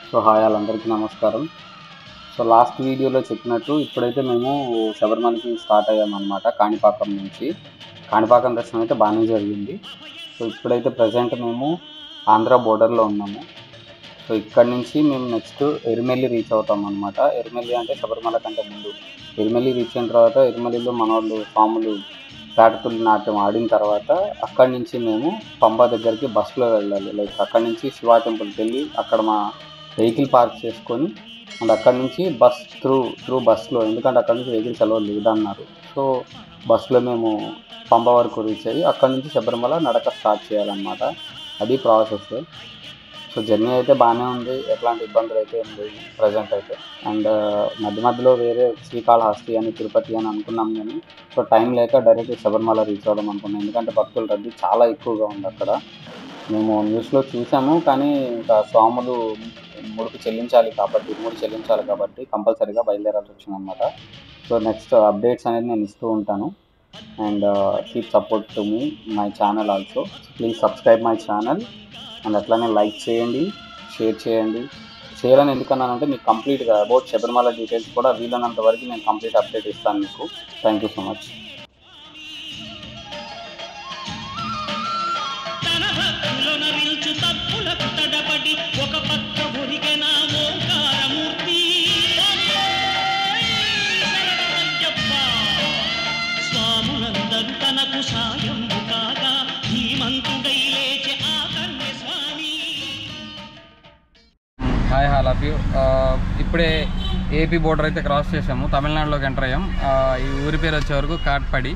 So hi వాళ్ళందరికీ నమస్కారం. So last వీడియోలో చెప్పినట్టు ఇప్పుడైతే మేము శబరిమలకి స్టార్ట్ అయ్యామన్నమాట. కాణిపాకం నుంచి. కాణిపాకం దర్శనం అయితే బాగానే జరిగింది. సో ఇప్పుడైతే ప్రజెంట్ మేము ఆంధ్ర బోర్డర్లో ఉన్నాము. సో ఇక్కడి నుంచి మేము నెక్స్ట్ ఎరిమెల్లి రీచ్ అవుతాం అనమాట. ఎరిమెల్లి అంటే శబరిమల కంటే ముందు. ఎరిమెల్లి రీచ్ అయిన తర్వాత ఎరిమెల్లిలో మనోళ్ళు స్వాములు పేటతుల్లి నాట్యం ఆడిన తర్వాత అక్కడి నుంచి మేము పంబా దగ్గరికి బస్సులో వెళ్ళాలి. లైక్ అక్కడి నుంచి శివా టెంపుల్కి వెళ్ళి అక్కడ మా వెహికల్ పార్క్ చేసుకొని అండ్ అక్కడి నుంచి త్రూ బస్సులో, ఎందుకంటే అక్కడి నుంచి వెహికల్స్ అలౌ లేదన్నారు. సో బస్సులో మేము పంబ వరకు రీచ్ అయ్యి అక్కడి నుంచి శబరిమల నడక స్టార్ట్ చేయాలన్నమాట. అది ప్రాసెస్. సో జర్నీ అయితే బాగానే ఉంది, ఎట్లాంటి ఇబ్బందులు అయితే ఏం లేవు ప్రజెంట్ అయితే. అండ్ మధ్యలో వేరే శ్రీకాళహస్తి అని తిరుపతి అని అనుకున్నాం, కానీ సో టైం లేక డైరెక్ట్ శబరిమల రీచ్ అవ్వడం అనుకున్నాం. ఎందుకంటే భక్తుల రద్దీ చాలా ఎక్కువగా ఉంది అక్కడ. మేము న్యూస్లో చూసాము, కానీ ఇంకా స్వాములు ముడుపు చెల్లించాలి కాబట్టి కంపల్సరీగా బయలుదేరాల్సి వచ్చిందన్నమాట. సో నెక్స్ట్ అప్డేట్స్ అనేది నేను ఇస్తూ ఉంటాను. And keep support to me my channel also. Please subscribe my channel and అట్లానే లైక్ చేయండి, షేర్ చేయండి. చేయాలని ఎందుకన్నానంటే మీకు కంప్లీట్గా అబౌట్ శబరిమల డీటెయిల్స్ కూడా వీలైనంత వరకు నేను కంప్లీట్ అప్డేట్ ఇస్తాను మీకు. Thank you so much. Hi all of you. ఇప్పుడే ఏపీ బోర్డర్ అయితే క్రాస్ చేసాము, తమిళనాడులోకి ఎంటర్ అయ్యాం. ఈ ఊరి పేరు వచ్చే వరకు కాట్పడి.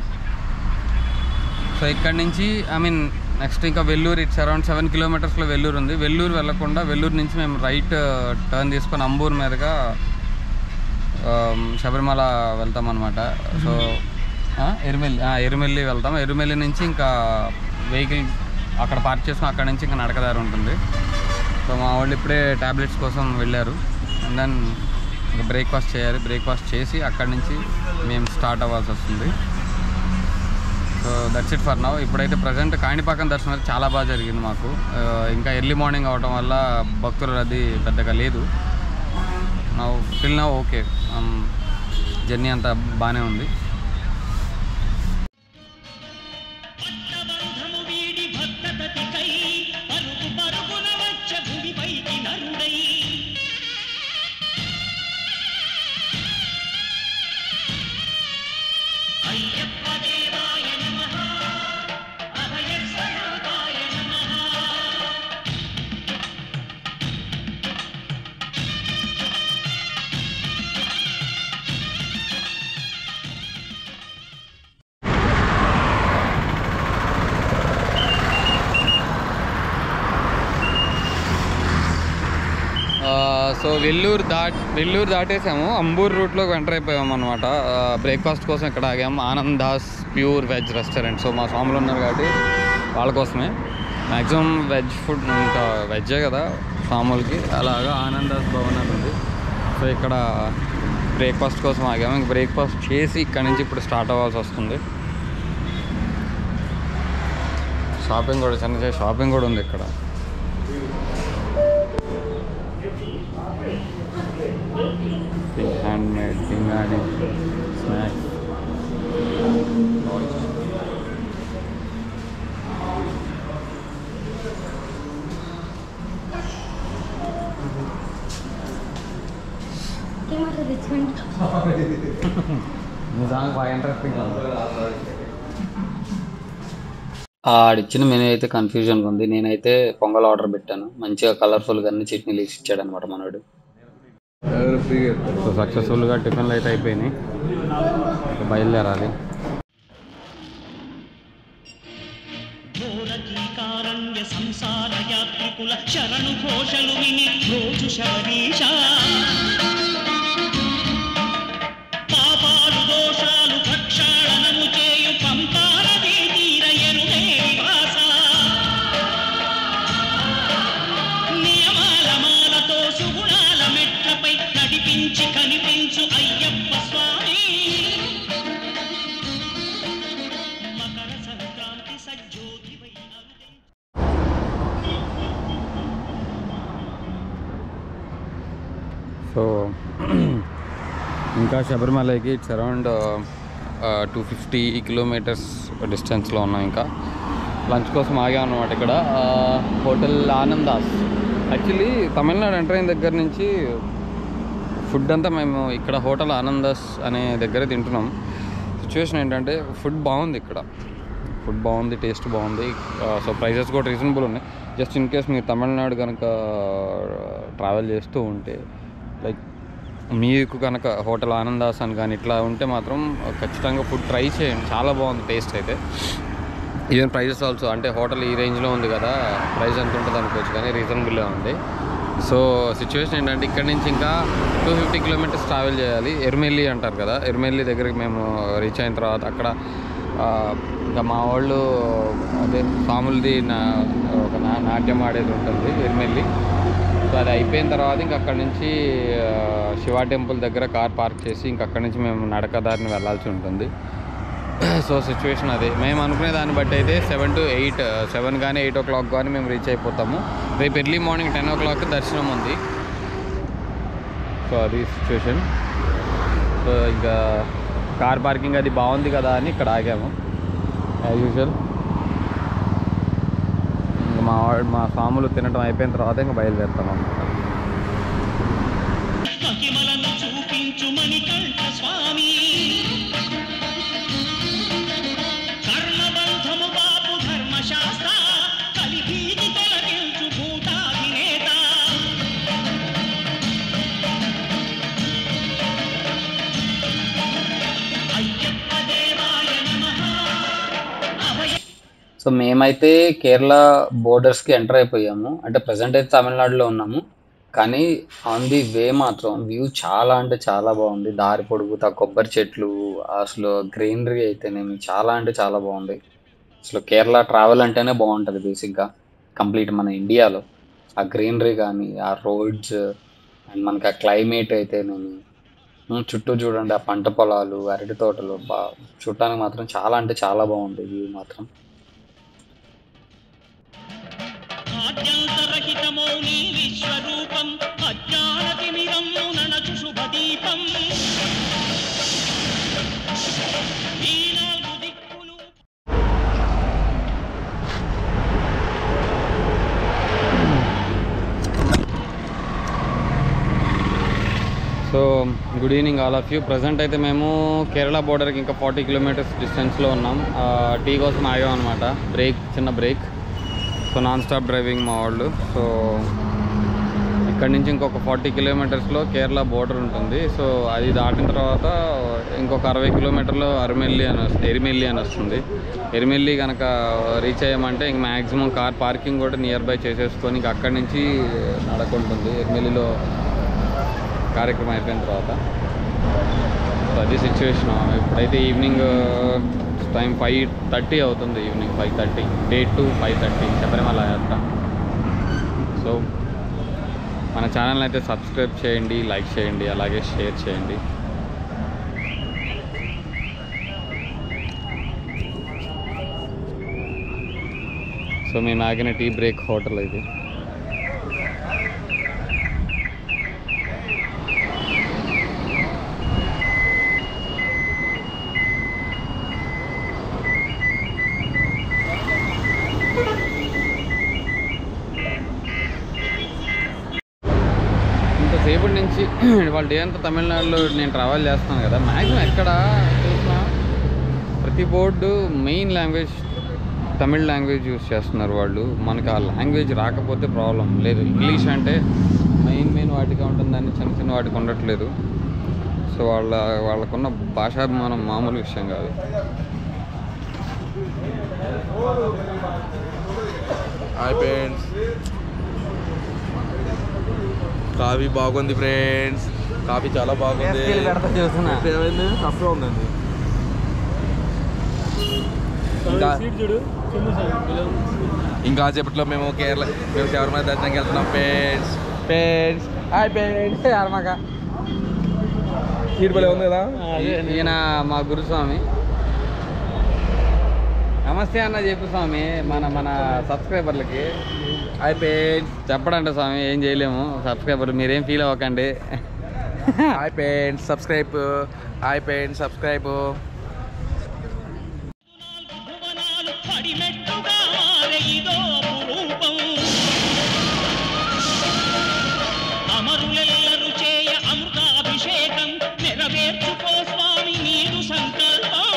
సో ఇక్కడి నుంచి నెక్స్ట్ ఇంకా వెల్లూరు, ఇట్స్ అరౌండ్ 7 కిలోమీటర్స్లో వెల్లూరు ఉంది. వెల్లూరు వెళ్ళకుండా వెల్లూరు నుంచి మేము రైట్ టర్న్ తీసుకొని అంబూరు మీదుగా శబరిమల వెళ్తాం అనమాట. సో ఎరుమెల్లి వెళ్తాం. ఎరుమెల్లి నుంచి ఇంకా వెహికల్ అక్కడ పార్క్ చేసుకుని అక్కడ నుంచి ఇంకా నడకదారి ఉంటుంది. సో మా వాళ్ళు ఇప్పుడే ట్యాబ్లెట్స్ కోసం వెళ్ళారు. అండ్ దెన్ ఇంకా బ్రేక్ఫాస్ట్ చేయాలి. బ్రేక్ఫాస్ట్ చేసి అక్కడి నుంచి మేము స్టార్ట్ అవ్వాల్సి వస్తుంది. So that's it for now. ఇప్పుడైతే ప్రజెంట్ కాణిపాకం దర్శనం అయితే చాలా బాగా జరిగింది మాకు. ఇంకా ఎర్లీ మార్నింగ్ అవడం వల్ల భక్తుల రద్దీ పెద్దగా లేదు. టిల్ నౌ ఓకే, జర్నీ అంతా బాగానే ఉంది. సో వెల్లూరు దాటేసాము, అంబూర్ రూట్లోకి ఎంటర్ అయిపోయాము అనమాట. బ్రేక్ఫాస్ట్ కోసం ఇక్కడ ఆగాము. Anand Das pure veg restaurant. So మా స్వాములు ఉన్నారు కాబట్టి వాళ్ళ కోసమే మ్యాక్సిమం వెజ్ ఫుడ్, ఇంకా వెజ్జే కదా స్వాములకి. అలాగా ఆనంద్ దాస్ భవన్ అని ఉంది. సో ఇక్కడ బ్రేక్ఫాస్ట్ కోసం ఆగాము. ఇంక బ్రేక్ఫాస్ట్ చేసి ఇక్కడ నుంచి ఇప్పుడు స్టార్ట్ అవ్వాల్సి వస్తుంది. షాపింగ్ కూడా, చిన్న షాపింగ్ కూడా ఉంది ఇక్కడ. Handmade biryani, snacks. నిజంగా బాగా ఇంట్రెస్టింగ్ ఉంది. ఆడిచ్చిన మెనూ అయితే కన్ఫ్యూజన్గా ఉంది. నేనైతే పొంగల్ ఆర్డర్ పెట్టాను. మంచిగా కలర్ఫుల్గా అన్ని చట్నీలు వేసి ఇచ్చాడు అనమాట మనోడు. సో సక్సెస్ఫుల్గా టిఫిన్లు అయితే అయిపోయినాయి. బయలుదేరాలి. సంసార యాత్రికుల శరణు ఘోషలు విని రోజు శబరీష పాపాలు దోషాలు ప్రక్షాళనము చేయు పంపారది తీరయనునే నివాస నియమాల మాలతో సుగుణాల మెట్లపై నడిపించి కనిపించు అయ్యప్ప స్వామి. మకర సంక్రాంతి సజ్జోతివై సో ఇంకా శబరిమలకి ఇట్స్ అరౌండ్ 250 కిలోమీటర్స్ డిస్టెన్స్లో ఉన్నాం. ఇంకా లంచ్ కోసం ఆగాం అన్నమాట ఇక్కడ హోటల్ ఆనందాస్. యాక్చువల్లీ తమిళనాడు ఎంటర్ అయిన దగ్గర నుంచి ఫుడ్ అంతా మేము ఇక్కడ హోటల్ ఆనందాస్ అనే దగ్గర తింటున్నాం. సిచ్యువేషన్ ఏంటంటే ఫుడ్ బాగుంది, ఇక్కడ ఫుడ్ బాగుంది, టేస్ట్ బాగుంది. సో ప్రైజెస్ కూడా రీజనబుల్ ఉన్నాయి. జస్ట్ ఇన్ కేస్ మీరు తమిళనాడు కనుక ట్రావెల్ చేస్తూ ఉంటే, లైక్ మీకు కనుక హోటల్ ఆనందాస్ అని కానీ ఇట్లా ఉంటే మాత్రం ఖచ్చితంగా ఫుడ్ ట్రై చేయండి. చాలా బాగుంది టేస్ట్ అయితే. ఈవెన్ ప్రైజెస్ ఆల్సో, అంటే హోటల్ ఈ రేంజ్లో ఉంది కదా, ప్రైస్ ఎంత ఉంటుంది అనుకోవచ్చు కానీ రీజనబుల్గా ఉంది. సో సిచ్యువేషన్ ఏంటంటే ఇక్కడ నుంచి ఇంకా 250 కిలోమీటర్స్ ట్రావెల్ చేయాలి. ఎర్మెల్లి అంటారు కదా, ఎర్మెల్లి దగ్గరికి మేము రీచ్ అయిన తర్వాత అక్కడ ఇంకా మా వాళ్ళు అదే స్వాములది ఒక నాట్యం ఆడేది ఉంటుంది ఎర్మెల్లి. సో అది అయిపోయిన తర్వాత ఇంక అక్కడి నుంచి శివ టెంపుల్ దగ్గర కార్ పార్క్ చేసి ఇంక అక్కడి నుంచి మేము నడకదారిని వెళ్ళాల్సి ఉంటుంది. సో సిచ్యువేషన్ అదే. మేము అనుకునే దాన్ని బట్టి అయితే 7 to 8, 7 కానీ 8 o'clock కానీ మేము రీచ్ అయిపోతాము. రేపు ఎర్లీ మార్నింగ్ 10 o'clock దర్శనం ఉంది. సో అది సిచ్యువేషన్. సో ఇంకా కార్ పార్కింగ్ అది బాగుంది కదా అని ఇక్కడ ఆగాము యాజ్ యూజువల్. ఇంకా మా స్వాములు తినడం అయిపోయిన తర్వాత ఇంకా బయలుదేరుతాం అన్నమాట. మహిమలను చూపించు మణికంఠ స్వామి, కర్మబంధము బాపు ధర్మశాస్త్ర, కలిభీతి తొలగించు భూతాధినేత. అయ్యప్ప దేవాయ నమః. అభయ సో మేమైతే కేరళ బోర్డర్స్కి ఎంటర్ అయిపోయాము. అంటే ప్రజెంట్ అయితే తమిళనాడులో ఉన్నాము, కానీ ఆన్ ది వే మాత్రం వ్యూ చాలా అంటే చాలా బాగుంది. దారి పొడుగుతా కొబ్బరి చెట్లు, అసలు గ్రీనరీ అయితేనేమి చాలా అంటే చాలా బాగుంది. అసలు కేరళ ట్రావెల్ అంటేనే బాగుంటుంది బేసిక్గా. కంప్లీట్ మన ఇండియాలో ఆ గ్రీనరీ కానీ, ఆ రోడ్స్ అండ్ మనకి ఆ క్లైమేట్ అయితేనేమి, చుట్టూ చూడండి ఆ పంట పొలాలు, అరటి తోటలు, చూడటానికి మాత్రం చాలా అంటే చాలా బాగుంది వ్యూ మాత్రం. ఆద్యంతరహితమో నీ విశ్వరూపం, అజ్ఞానతిమిరము ననచు శుభదీపం. ఈ నాలుగు దిక్కులు so good evening all of you. Present అయితే మేము కేరళ బోర్డర్కి ఇంకా 40 కిలోమీటర్స్ డిస్టెన్స్లో ఉన్నాం. టీ కోసం ఆగాం అనమాట, చిన్న break. So non stop driving మా వాళ్ళు. సో ఇక్కడ నుంచి ఇంకొక 40 కిలోమీటర్స్లో కేరళ బోర్డర్ ఉంటుంది. సో అది దాటిన తర్వాత ఇంకొక 60 కిలోమీటర్లో ఎరిమెల్లి అని వస్తుంది. ఎరిమెల్లి కనుక రీచ్ అయ్యామంటే ఇంక మ్యాక్సిమం కార్ పార్కింగ్ కూడా నియర్ బై చేసేసుకొని ఇంక అక్కడి నుంచి నడకుంటుంది ఎరిమెల్లిలో కార్యక్రమం అయిపోయిన తర్వాత. సో అది సిచ్యువేషన్. ఇప్పుడైతే ఈవినింగ్ టైం 5:30 అవుతుంది, ఈవినింగ్ 5:30, డే 2 5:30 శబరిమల యాత్ర. సో మన ఛానల్ అయితే సబ్స్క్రైబ్ చేయండి, లైక్ చేయండి, అలాగే షేర్ చేయండి. సో మేము ఆగిన టీ బ్రేక్ హోటల్ ఇది. ఇంతసేపటి నుంచి వాళ్ళ డే అంతా తమిళనాడులో నేను ట్రావెల్ చేస్తున్నాను కదా, మ్యాక్సిమం ఎక్కడ చూసినా ప్రతి board main language Tamil language use చేస్తున్నారు వాళ్ళు. మనకు ఆ లాంగ్వేజ్ రాకపోతే ప్రాబ్లం లేదు. ఇంగ్లీష్ అంటే మెయిన్ వాటిగా ఉంటుందని చిన్న వాటికి ఉండట్లేదు. సో వాళ్ళకున్న భాషాభిమానం మామూలు విషయం కాదు. హాయ్ ఫ్రెండ్స్, కాఫీ బాగుంది ఫ్రెండ్స్, కాఫీ చాలా బాగుంది. చూస్తున్నా ఏమైంది? తక్కువ ఉందండి. ఇంకా సేపట్లో మేము శబరిమల దర్శనానికి వెళ్తున్నాం ఫ్రెండ్స్. Hi friends. సీట్ భలే ఉంది కదా. ఈయన మా గురుస్వామి. నమస్తే అన్న చెప్పు స్వామి మన సబ్స్క్రైబర్లకి. Hi friends. చెప్పడంటే స్వామి ఏం చేయలేము, సబ్స్క్రైబర్లు మీరేం ఫీల్ అవ్వకండి. Hi friends subscribe. Hi friends subscribe. భువనాలు పడిమెట్టుగా మారే ఇదో రూపం అమరులెల్లరు చేయ అమృతాభిషేకం నెరవేర్చుకో స్వామి నీరు సంకల్పం.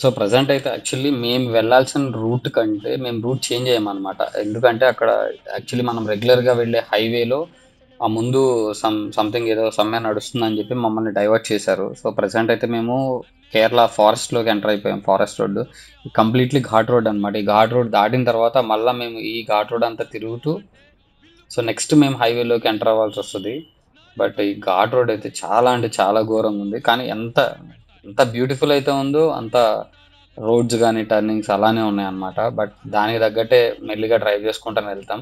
సో ప్రజెంట్ అయితే యాక్చువల్లీ మేము వెళ్ళాల్సిన రూట్ కంటే మేము రూట్ చేంజ్ అయ్యామన్నమాట. ఎందుకంటే అక్కడ యాక్చువల్లీ మనం రెగ్యులర్గా వెళ్ళే హైవేలో ఆ ముందు సంథింగ్ ఏదో సమ్మె నడుస్తుందని చెప్పి మమ్మల్ని డైవర్ట్ చేశారు. సో ప్రజెంట్ అయితే మేము కేరళ ఫారెస్ట్లోకి ఎంటర్ అయిపోయాం. Forest road completely ghat road అనమాట. ఈ ఘాట్ రోడ్ దాటిన తర్వాత మళ్ళీ మేము ఈ ఘాట్ రోడ్ అంతా తిరుగుతూ సో నెక్స్ట్ మేము హైవేలోకి ఎంటర్ అవ్వాల్సి వస్తుంది. బట్ ఈ ఘాట్ రోడ్ అయితే చాలా అంటే చాలా ఘోరంగా ఉంది. కానీ ఎంత బ్యూటిఫుల్ అయితే ఉందో అంత రోడ్స్ కానీ టర్నింగ్స్ అలానే ఉన్నాయన్నమాట. బట్ దానికి తగ్గట్టే మెల్లిగా డ్రైవ్ చేసుకుంటాను వెళ్తాం.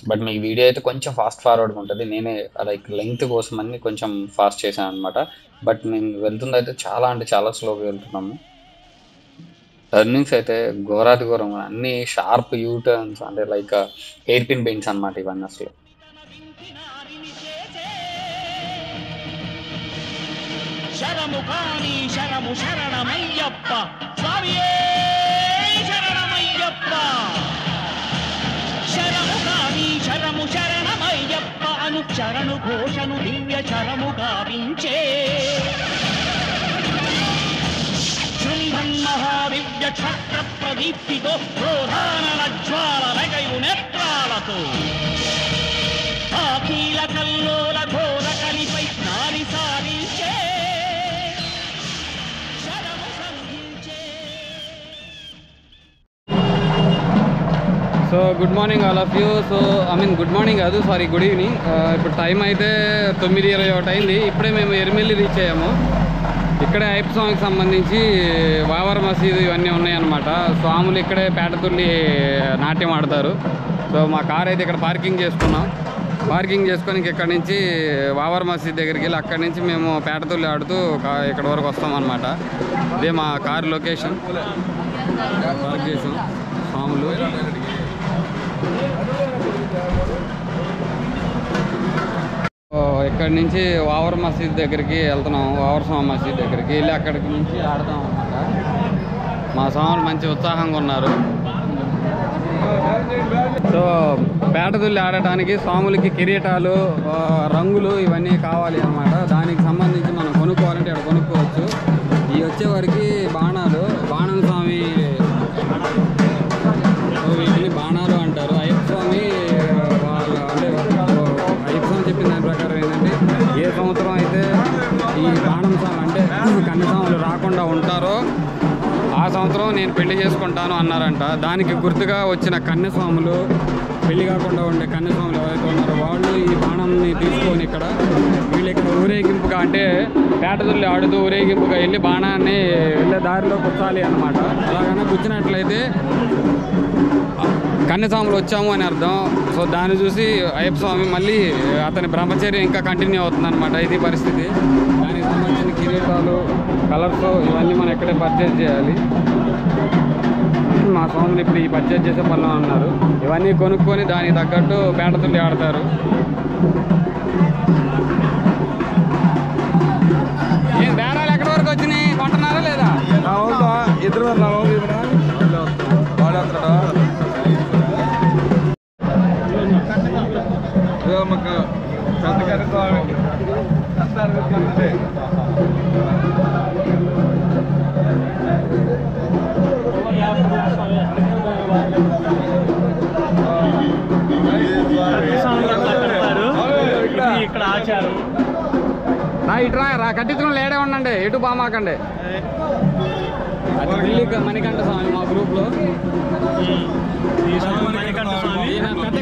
బట్ మీకు వీడియో అయితే కొంచెం ఫాస్ట్ ఫార్వర్డ్గా ఉంటుంది. నేనే లైక్ లెంగ్త్ కోసం అన్ని కొంచెం ఫాస్ట్ చేశాను అనమాట. బట్ మేము వెళ్తుంది అయితే చాలా అంటే చాలా స్లోగా వెళ్తున్నాము. టర్నింగ్స్ అయితే ఘోరాతి ఘోరం, అన్ని షార్ప్ యూ టర్న్స్, అంటే లైక్ ఎయిర్ పిన్ బెయింట్స్ అనమాట ఇవన్నీ అసలు. శరము కాని శరము శరణమయ్యప్ప స్వామియే శరణమయ్యప్ప. శరము కాని శరము శరణమయ్యప్ప అను శరణు ఘోషను దివ్య శరము గావించే శృంభం మహాదివ్య క్షత్ర ప్రదీప్తితో క్రోధానల జ్వాల రగయు నేత్రాలతో ఆ కీల కల్లోల ఘోర కలిపై నారి సారించే శరము సంధించే. So good morning all of you. So good morning కాదు, సారీ, గుడ్ ఈవినింగ్. ఇప్పుడు టైం అయితే 9:21 అయింది. ఇప్పుడే మేము ఎరిమెల్లి రీచ్ అయ్యాము. ఇక్కడే అయ్యప్ప స్వామికి సంబంధించి వావర్ మసీదు ఇవన్నీ ఉన్నాయన్నమాట. స్వాములు ఇక్కడే పేటతుల్లి నాట్యం ఆడతారు. సో మా కార్ అయితే ఇక్కడ పార్కింగ్ చేసుకున్నాం. పార్కింగ్ చేసుకొని ఇక్కడ నుంచి వావర్ మసీద్ దగ్గరికి వెళ్ళి అక్కడి నుంచి మేము పేటతుల్లి ఆడుతూ ఇక్కడ వరకు వస్తాం అనమాట. ఇదే మా కార్ లొకేషన్. పార్క్ చేసాం స్వాములు. ఇక్కడి నుంచి వావర్ మసీద్ దగ్గరికి వెళ్తున్నాం. వావర్ స్వామి మసీద్ దగ్గరికి వెళ్ళి అక్కడికి నుంచి ఆడతాం అన్నమాట. మా స్వాములు మంచి ఉత్సాహంగా ఉన్నారు. సో పేటతుల్లి ఆడటానికి స్వాములకి కిరీటాలు, రంగులు ఇవన్నీ కావాలి అన్నమాట. దానికి సంబంధించి మనం కొనుక్కోవాలంటే ఇక్కడ కొనుక్కోవచ్చు. ఇవి వచ్చేవారికి బాణాలు, బాణం స్వామి, వీటిని బాణాలు అంటారు. అయ్యప్ప స్వామి వాళ్ళ అంటే అయ్యప్ప స్వామి చెప్పిన దాని ప్రకారం ఏంటంటే ఏ సంవత్సరం అయితే ఈ బాణం స్వామి అంటే కన్యస్వాములు రాకుండా ఉంటారో ఆ సంవత్సరం నేను పెళ్లి చేసుకుంటాను అన్నారంట. దానికి గుర్తుగా వచ్చిన కన్యస్వాములు, పెళ్లి కాకుండా ఉండే కన్యస్వాములు ఎవరైతే ఉన్నారో వాళ్ళు ఈ బాణంని తీసుకొని వీళ్ళు ఇక్కడ ఊరేగింపుగా అంటే పేటతుల్లి ఆడుతూ ఊరేగింపుగా వెళ్ళి బాణాన్ని వెళ్ళే దారిలో కూర్చాలి అన్నమాట. అలాగనే కూర్చున్నట్లయితే కన్యస్వాములు వచ్చాము అని అర్థం. సో దాన్ని చూసి అయ్యప్ప స్వామి మళ్ళీ అతని బ్రహ్మచర్యం ఇంకా కంటిన్యూ అవుతుంది అనమాట. ఇది పరిస్థితి. దానికి సంబంధించిన కిరీటాలు, కలర్స్ ఇవన్నీ మనం ఇక్కడే పర్చేజ్ చేయాలి. మా స్వాములు ఇప్పుడు ఈ పర్చేజ్ చేసే పనిలో ఉన్నారు. ఇవన్నీ కొనుక్కొని దానికి తగ్గట్టు పేటతుల్లి ఆడతారు. ఏం బేరాలు ఎక్కడి వరకు వచ్చినాయి, కొంటున్నారా లేదా? ఇద్దరు ఇక్కడ ఆచారం ఇట్రా రా, కట్టించడం లేడే ఉండండి, ఎటు బామాకండి. అది పిల్లి మణికంఠ స్వామి మా గ్రూప్లో. పెద్ద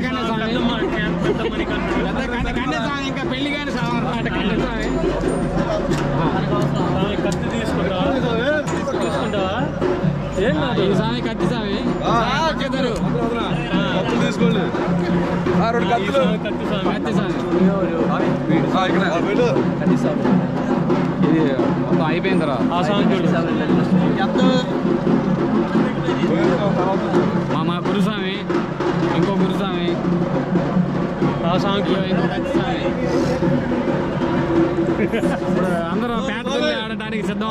కన్య స్వామి, ఇంకా పెళ్లి కాని స్వామి అన్నమాట. కన్య స్వామి కత్తి తీసుకుంటావా? ఈ స్వామి కత్తి స్వామి తీసుకోండి. కత్తి స్వామి ఇది మొత్తం అయిపోయిన తర్వాత మా గురుస్వామి, ఇంకో గురుస్వామి, అందరూ పేటతల్లి ఆడటానికి సిద్ధం.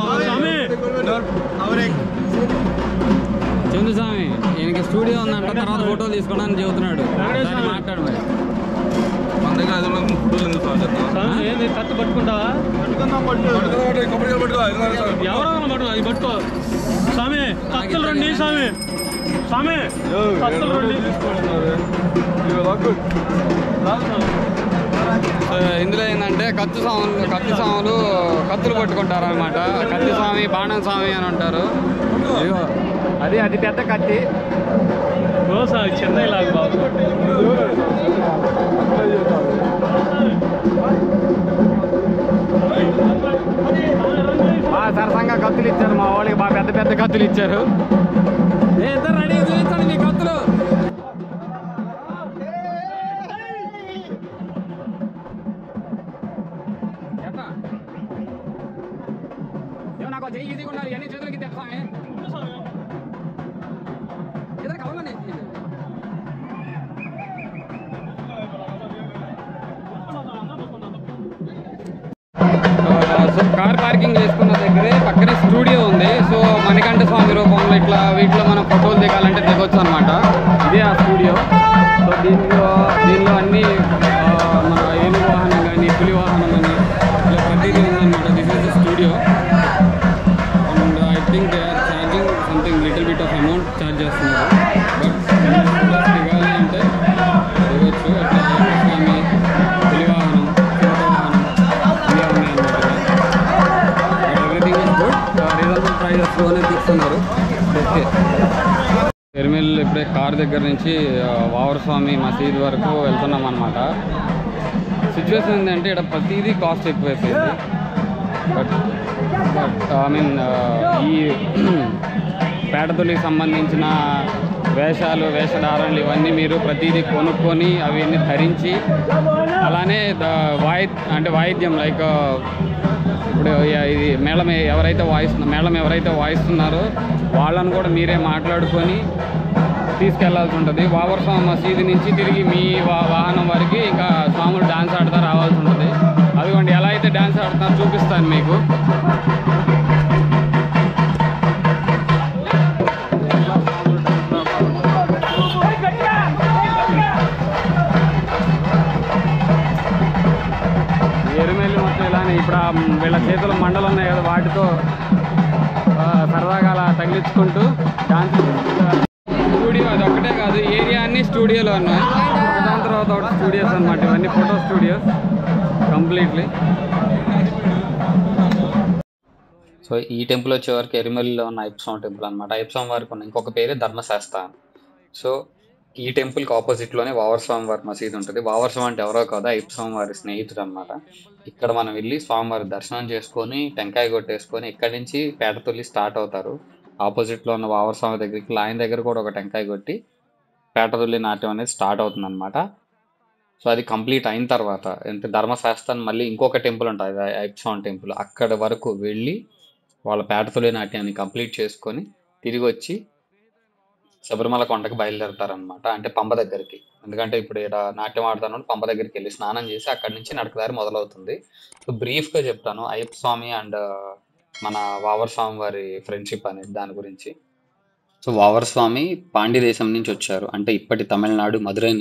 చంద్రస్వామి ఈయనకి స్టూడియో ఉందంట, తర్వాత ఫోటోలు తీసుకోవడానికి చెబుతున్నాడు. మాట్లాడు మరి. మన దగ్గర 5 ఫోటోలు ఎందుకు ఏంది కత్తి పట్టుకుంటావా? ఎవరో పట్టు, అది పట్టుకో స్వామి. కత్తులు రండి స్వామి. స్వామి కత్తులు రండి. ఇందులో ఏంటంటే కత్తి స్వాములు కత్తులు పట్టుకుంటారు అనమాట. కత్తి స్వామి, బాణం స్వామి అని అంటారు. ఇదిగో అది పెద్ద కత్తి. చెన్నై లాగా బాబు. బాగా సరసంగా కత్తులు ఇచ్చారు మా వాళ్ళకి, బాగా పెద్ద పెద్ద కత్తులు ఇచ్చారు. ఇద్దరు రెడీ చూపించండి మీ కత్తులు. నాకు ఈజీగా ఉన్నారు ఎన్ని చేతులకి తెస్తామే. సో కార్ పార్కింగ్ చేసుకున్న దగ్గరే పక్కనే స్టూడియో ఉంది. సో మణికంఠ స్వామి రూపంలో ఇట్లా వీటిలో మనం ఫోటోలు దిగాలంటే దిగొచ్చు అనమాట. ఇదే ఆ స్టూడియో. సో దీనిలో అన్ని మన ఏనుగు వాహనం కానీ, పులి వాహనం కానీ ఇలా ప్రతిదీ ఉందన్నమాట. This is the studio. And I think they are charging something little bit of amount charge చేస్తున్నారు. బట్ దిగాలి అంటే దిగొచ్చు. ఇట్లా స్వామి, పులి వాహనం, ప్రైజెస్లోనే తీస్తున్నారు. ఓకే, ఎర్మిల్ ఇప్పుడే కార్ దగ్గర నుంచి వావరస్వామి మసీద్ వరకు వెళ్తున్నాం అనమాట. సిచ్యువేషన్ ఏంటంటే ఇక్కడ ప్రతిదీ కాస్ట్ ఎక్కువైపోయింది. బట్ ఐ మీన్ ఈ పేటతులికి సంబంధించిన వేషధారణలు ఇవన్నీ మీరు ప్రతిదీ కొనుక్కొని అవన్నీ ధరించి, అలానే వాయిద్యం లైక్ ఇప్పుడు ఇది మేళం ఎవరైతే వాయిస్తున్నారో వాళ్ళను కూడా మీరే మాట్లాడుకొని తీసుకెళ్లాల్సి ఉంటుంది. వావరస్వామి మసీదు నుంచి తిరిగి మీ వాహనం వరకు ఇంకా స్వాములు డాన్స్ ఆడుతూ రావాల్సి ఉంటుంది. అదిగోండి ఎలా అయితే డాన్స్ ఆడుతున్నారో చూపిస్తాను మీకు. ఎరుమెల్లి మొత్తం ఇలానే ఇప్పుడు వీళ్ళ చేతుల మండలు ఉన్నాయి కదా, వాటితో సరదాగా అలా తగిలించుకుంటూ డాన్స్. స్టూడియో అది ఒక్కటే కాదు, ఏరియా అన్ని స్టూడియోలో ఉన్నాయి. దాని తర్వాత ఒకటి స్టూడియోస్ అనమాట. ఇవన్నీ ఫోటో స్టూడియోస్ కంప్లీట్లీ. సో ఈ టెంపుల్ వచ్చేవరకు ఎరిమల్లిలో ఉన్న అయ్యప్పస్వామి టెంపుల్ అనమాట. అయ్యప్పస్వామి వారికి ఉన్న ఇంకొక పేరే ధర్మశాస్త్ర. సో ఈ టెంపుల్కి ఆపోజిట్లోనే వావరస్వామి వారి మసీదు ఉంటుంది. వావరస్వామి అంటే ఎవరో కాదు, అయ్యప్పస్వామి వారి స్నేహితుడు అనమాట. ఇక్కడ మనం వెళ్ళి స్వామివారి దర్శనం చేసుకొని టెంకాయ కొట్టేసుకొని ఇక్కడి నుంచి పేటతుల్లి స్టార్ట్ అవుతారు. ఆపోజిట్లో ఉన్న వావరస్వామి దగ్గరికి ఆయన దగ్గర కూడా ఒక టెంకాయ కొట్టి పేటతుల్లి నాట్యం అనేది స్టార్ట్ అవుతుంది అనమాట. సో అది కంప్లీట్ అయిన తర్వాత అంటే ధర్మశాస్త్రం మళ్ళీ ఇంకొక టెంపుల్ ఉంటుంది, అయ్యప్పస్వామి టెంపుల్. అక్కడ వరకు వెళ్ళి వాళ్ళ పేటతుల్లి నాట్యాన్ని కంప్లీట్ చేసుకొని తిరిగి వచ్చి శబరిమల కొండకి బయలుదేరుతారనమాట. అంటే పంప దగ్గరికి. ఎందుకంటే ఇప్పుడు ఇక్కడ నాట్యం ఆడుతాను, పంప దగ్గరికి వెళ్ళి స్నానం చేసి అక్కడి నుంచి నడకదారి మొదలవుతుంది. సో బ్రీఫ్గా చెప్తాను అయ్యప్ప స్వామి అండ్ మన వావరస్వామి వారి ఫ్రెండ్షిప్ అనేది దాని గురించి. సో వావరస్వామి పాండ్య దేశం నుంచి వచ్చారు. అంటే ఇప్పటి తమిళనాడు మదురై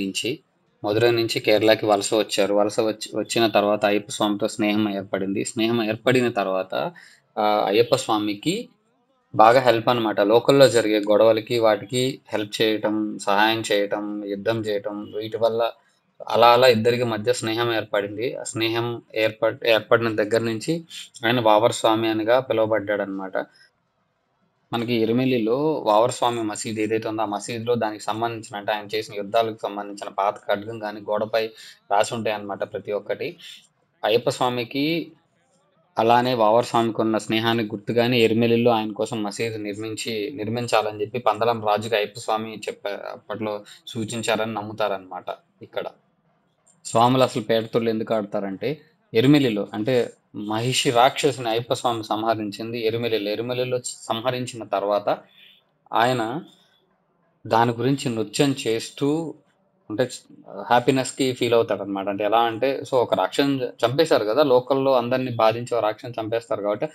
నుంచి కేరళకి వలస వచ్చారు. వచ్చిన తర్వాత అయ్యప్ప స్వామితో స్నేహం ఏర్పడింది. స్నేహం ఏర్పడిన తర్వాత అయ్యప్ప స్వామికి బాగా హెల్ప్ అనమాట. లోకల్లో జరిగే గొడవలకి వాటికి హెల్ప్ చేయటం, సహాయం చేయటం, యుద్ధం చేయటం, వీటి వల్ల అలా ఇద్దరికి మధ్య స్నేహం ఏర్పడింది. ఆ స్నేహం ఏర్పడిన దగ్గర నుంచి ఆయన వావరస్వామి అనిగా పిలువబడ్డాడు అనమాట. మనకి ఎరిమెల్లిలో వావరస్వామి మసీద్ ఏదైతే ఉందో ఆ మసీదులో దానికి సంబంధించిన అంటే ఆయన చేసిన యుద్ధాలకు సంబంధించిన పాత ఖడ్గం కానీ గోడపై రాసి ఉంటాయి అన్నమాట ప్రతి ఒక్కటి. అయ్యప్ప స్వామికి అలానే వావరస్వామికి ఉన్న స్నేహానికి గుర్తుగానే ఎరిమెల్లిలో ఆయన కోసం మసీదు నిర్మించాలని చెప్పి పందలం రాజుగా అయ్యప్ప స్వామి అప్పట్లో సూచించారని నమ్ముతారనమాట. ఇక్కడ స్వాములు అసలు పేటతుళ్ళు ఎందుకు ఆడతారంటే ఎరిమెల్లిలో అంటే మహిషి రాక్షసుని అయ్యప్ప స్వామి సంహరించింది ఎరిమెల్లిలో సంహరించిన తర్వాత ఆయన దాని గురించి నృత్యం చేస్తూ అంటే హ్యాపీనెస్కి ఫీల్ అవుతాడు అనమాట. అంటే ఎలా అంటే సో ఒక రాక్షసుని చంపేశారు కదా లోకల్లో, అందరినీ బాధించి ఒక రాక్షసుని చంపేస్తారు కాబట్టి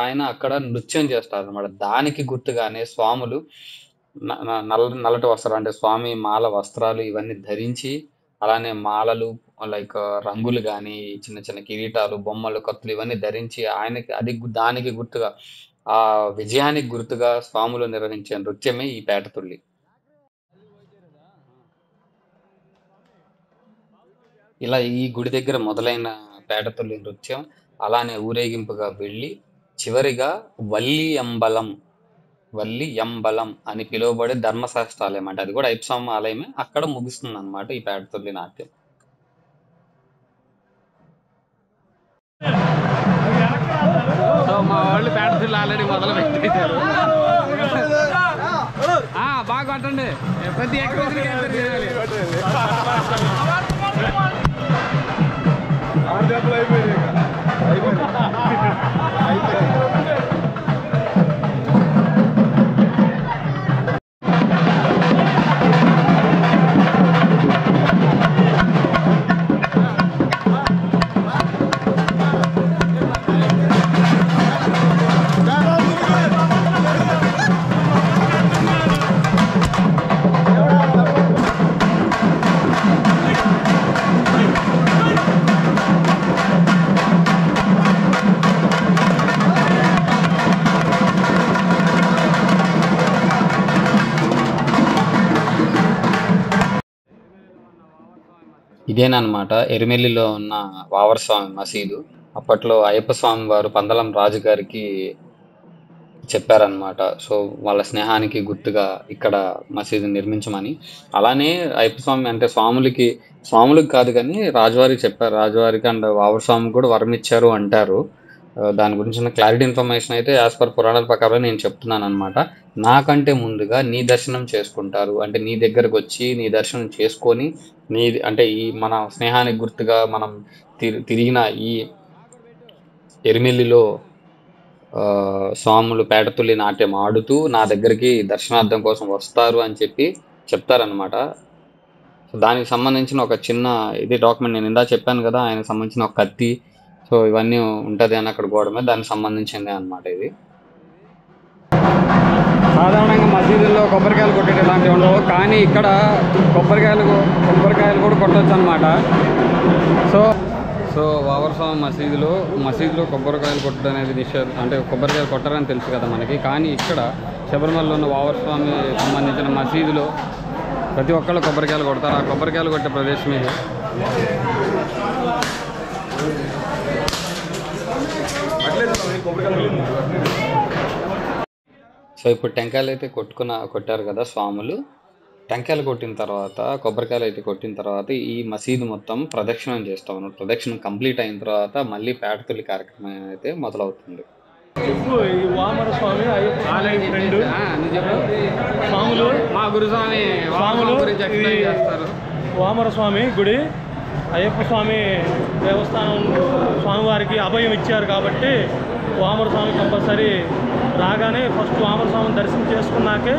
ఆయన అక్కడ నృత్యం చేస్తారు అనమాట. దానికి గుర్తుగానే స్వాములు నల్లటి వస్త్రాలు అంటే స్వామి మాల వస్త్రాలు ఇవన్నీ ధరించి, అలానే మాలలు లైక్ రంగులు కానీ చిన్న చిన్న కిరీటాలు బొమ్మలు కత్తులు ఇవన్నీ ధరించి ఆయనకి దానికి గుర్తుగా ఆ విజయానికి గుర్తుగా స్వాములు నిర్వహించే నృత్యమే ఈ పేటతుల్లి. ఇలా ఈ గుడి దగ్గర మొదలైన పేటతుల్లి నృత్యం అలానే ఊరేగింపుగా వెళ్ళి చివరిగా వల్లి ఎంబలం అని పిలువబడే ధర్మశాస్త్ర ఆలయం, అంటే అది కూడా అయ్యప్పస్వామి ఆలయమే, అక్కడ ముగుస్తుంది అనమాట ఈ పేటతుల్లి నాట్యం. సో మా వాళ్ళు పేటతుల్లి ఆల్రెడీ మొదలు పెట్టేశారు. బాగా కొట్టండి, ప్రతి ఎక్కడ ఇదేనమాట ఎరిమెల్లిలో ఉన్న వావరస్వామి మసీదు. అప్పట్లో అయ్యప్ప స్వామి వారు పందలం రాజు గారికి చెప్పారనమాట. సో వాళ్ళ స్నేహానికి గుర్తుగా ఇక్కడ మసీదు నిర్మించమని. అలానే అయ్యప్ప స్వామి అంటే స్వాములకి కాదు కానీ రాజువారికి చెప్పారు. రాజువారికి అండ్ వావరస్వామి కూడా వరం ఇచ్చారు అంటారు. దాని గురించిన క్లారిటీ ఇన్ఫర్మేషన్ అయితే యాజ్ పర్ పురాణాల ప్రకారం నేను చెప్తున్నాను అనమాట. నాకంటే ముందుగా నీ దర్శనం చేసుకుంటారు, అంటే నీ దగ్గరకు వచ్చి నీ దర్శనం చేసుకొని అంటే ఈ మన స్నేహానికి గుర్తుగా మనం తిరిగిన ఈ ఎరిమెల్లిలో స్వాములు పేటతుల్లి నాట్యం ఆడుతూ నా దగ్గరికి దర్శనార్థం కోసం వస్తారు అని చెప్తారనమాట. దానికి సంబంధించిన ఒక చిన్న డాక్యుమెంట్ నేను ఇందా చెప్పాను కదా, ఆయనకు సంబంధించిన ఒక కత్తి, సో ఇవన్నీ ఉంటుంది అని అక్కడ గోడ మీద, దానికి సంబంధించిందే అనమాట ఇది. సాధారణంగా మసీదుల్లో కొబ్బరికాయలు కొట్టేటి ఇలాంటివి ఉండవు, కానీ ఇక్కడ కొబ్బరికాయలు కూడా కొట్టచ్చు అనమాట. సో వావరస్వామి మసీదులో కొబ్బరికాయలు కొట్టడం అనేది నిషేధం, అంటే కొబ్బరికాయలు కొట్టారని తెలుసు కదా మనకి. కానీ ఇక్కడ శబరిమలలో ఉన్న వావరస్వామి సంబంధించిన మసీదులో ప్రతి ఒక్కళ్ళు కొబ్బరికాయలు కొడతారు. ఆ కొబ్బరికాయలు కొట్టే ప్రదేశం ఇది. సో ఇప్పుడు టెంకాయలు అయితే కొట్టారు కదా స్వాములు. టెంకాయలు కొట్టిన తర్వాత, కొబ్బరికాయలు అయితే కొట్టిన తర్వాత ఈ మసీదు మొత్తం ప్రదక్షిణం చేస్తాం. ప్రదక్షిణం కంప్లీట్ అయిన తర్వాత మళ్ళీ పేటతుల్లి కార్యక్రమం అయితే మొదలవుతుంది. మా గురుస్వామి గురించి ఎక్స్ప్లెయిన్ చేస్తారు. వామరస్వామి గుడి అయ్యప్ప స్వామి దేవస్థానం స్వామివారికి అభయం ఇచ్చారు కాబట్టి వామరస్వామి కంపల్సరీ రాగానే ఫస్ట్ వామరస్వామిని దర్శనం చేసుకున్నాకే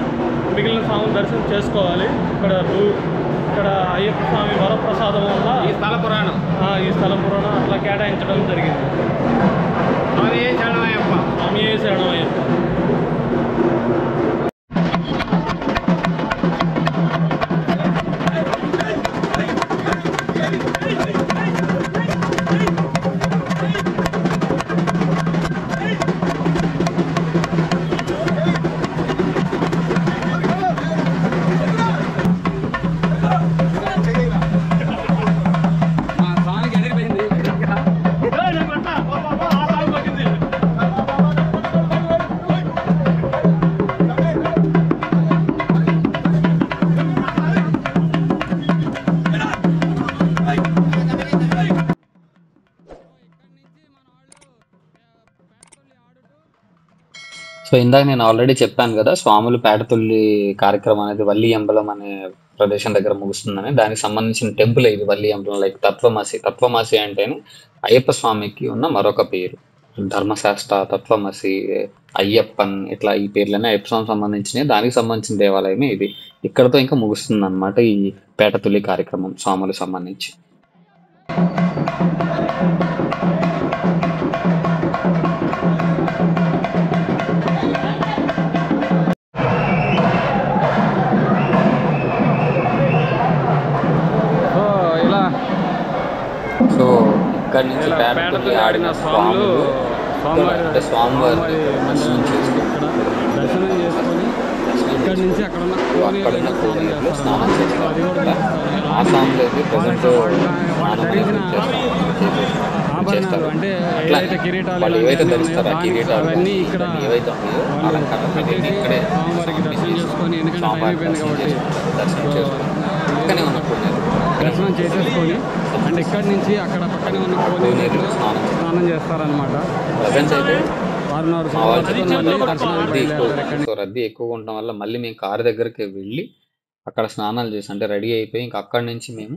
మిగిలిన స్వామిని దర్శనం చేసుకోవాలి. ఇక్కడ అయ్యప్ప స్వామి వరప్రసాదం వల్ల ఈ స్థల పురాణం అట్లా కేటాయించడం జరిగింది. స్వామి శరణమయ్యప్ప. సో ఇందాక నేను ఆల్రెడీ చెప్పాను కదా, స్వాములు పేటతుల్లి కార్యక్రమం అనేది వల్లి ఎంబలం అనే ప్రదేశం దగ్గర ముగుస్తుందని. దానికి సంబంధించిన టెంపుల్ ఇది వల్లి ఎంబలం, లైక్ తత్వమాసి అంటేనే అయ్యప్ప స్వామికి ఉన్న మరొక పేరు. ధర్మశాస్త్ర, తత్వమసి, అయ్యప్పన్ ఇట్లా ఈ పేర్లనే అయ్యప్ప సంబంధించినవి. దానికి సంబంధించిన దేవాలయమే ఇది. ఇక్కడతో ఇంకా ముగుస్తుంది అనమాట ఈ పేటతుల్లి కార్యక్రమం స్వాములకు సంబంధించి. సో ఇక్కడ నుంచి పేటతుల్లి ఆడిన స్వాములు అంటే స్వామివారి దర్శనం చేసుకుంటారు. ఇక్కడ నుంచి అక్కడ అక్కడున్న కోనేరులో స్నానం చేస్తారు. ఆసాంలో అయితే ప్రజెంట్ చేస్తారు. అట్లా వాళ్ళు ఏవైతే ధరిస్తారో ఆ కిరీటాలు ఏవైతే ఉన్నాయో అలంకరణ ఇక్కడే స్వామివారి దర్శనం చేసుకుంటారు. పక్కనే ఉన్న కోనేరు దర్శనం చేసేసుకొని అండ్ ఇక్కడ నుంచి అక్కడ పక్కనే ఉన్న కోనేరులో స్నానం చేస్తారనమాట. ప్రజెంట్ అయితే సో రద్దీ ఎక్కువగా ఉండటం వల్ల మళ్ళీ మేము కారు దగ్గరికి వెళ్ళి అక్కడ స్నానాలు చేసి అంటే రెడీ అయిపోయి ఇంకా అక్కడి నుంచి మేము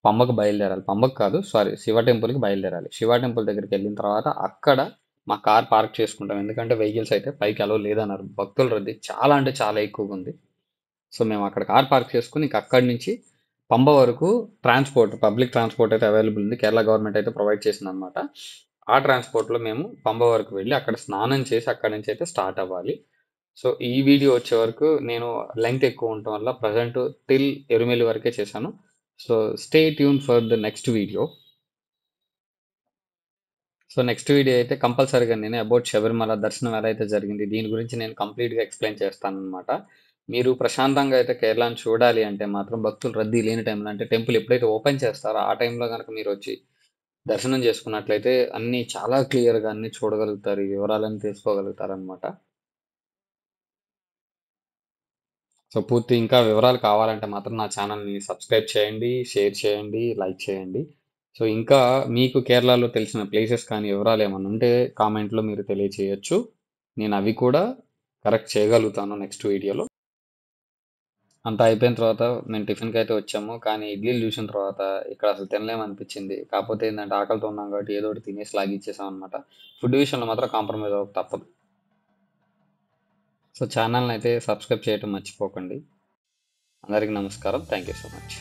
పంబకు బయలుదేరాలి. పంబకు కాదు, సారీ, శివ టెంపుల్కి బయలుదేరాలి. శివ టెంపుల్ దగ్గరికి వెళ్ళిన తర్వాత అక్కడ మా కార్ పార్క్ చేసుకుంటాం. ఎందుకంటే వెహికల్స్ అయితే పైకి అలో లేదన్నారు. భక్తుల రద్దీ చాలా అంటే చాలా ఎక్కువగా ఉంది. సో మేము అక్కడ కార్ పార్క్ చేసుకుని ఇంక అక్కడి నుంచి పంబ వరకు పబ్లిక్ ట్రాన్స్పోర్ట్ అయితే అవైలబుల్ ఉంది. కేరళ గవర్నమెంట్ అయితే ప్రొవైడ్ చేసింది అనమాట. ఆ ట్రాన్స్పోర్ట్లో మేము పంబ వరకు వెళ్ళి అక్కడ స్నానం చేసి అక్కడి నుంచి అయితే స్టార్ట్ అవ్వాలి. సో ఈ వీడియో వచ్చే వరకు నేను లెంగ్త్ ఎక్కువ ఉండటం వల్ల ప్రజెంట్ టిల్ ఎరుమెలి వరకే చేశాను. So stay tune for the next video. So next video అయితే కంపల్సరీగా నేను అబౌట్ శబరిమల దర్శనం ఎలా అయితే జరిగింది దీని గురించి నేను కంప్లీట్గా ఎక్స్ప్లెయిన్ చేస్తాను అనమాట. మీరు ప్రశాంతంగా అయితే కేరళను చూడాలి అంటే మాత్రం భక్తులు రద్దీ లేని టైంలో అంటే టెంపుల్ ఎప్పుడైతే ఓపెన్ చేస్తారో ఆ టైంలో కనుక మీరు వచ్చి దర్శనం చేసుకున్నట్లయితే అన్నీ చాలా క్లియర్గా అన్నీ చూడగలుగుతారు, ఈ వివరాలన్నీ తెలుసుకోగలుగుతారు అనమాట. సో పూర్తి ఇంకా వివరాలు కావాలంటే మాత్రం నా ఛానల్ని సబ్స్క్రైబ్ చేయండి, షేర్ చేయండి, లైక్ చేయండి. సో ఇంకా మీకు కేరళలో తెలిసిన ప్లేసెస్ కానీ వివరాలు ఏమైనా ఉంటే కామెంట్లో మీరు తెలియచేయచ్చు. నేను అవి కూడా కరెక్ట్ చేయగలుగుతాను నెక్స్ట్ వీడియోలో. అంతా అయిపోయిన తర్వాత మేము టిఫిన్కి అయితే వచ్చాము. కానీ ఇడ్లీలు చూసిన తర్వాత ఇక్కడ అసలు తినలేమనిపించింది. కాకపోతే ఏంటంటే ఆకలితో ఉన్నాం కాబట్టి ఏదో ఒకటి తినేసి లాగిచ్చేసాం అనమాట. ఫుడ్ విషయంలో మాత్రం కాంప్రమైజ్ అవ్వక తప్పదు. సో ఛానల్ని అయితే సబ్స్క్రైబ్ చేయటం మర్చిపోకండి. అందరికీ నమస్కారం. Thank you so much.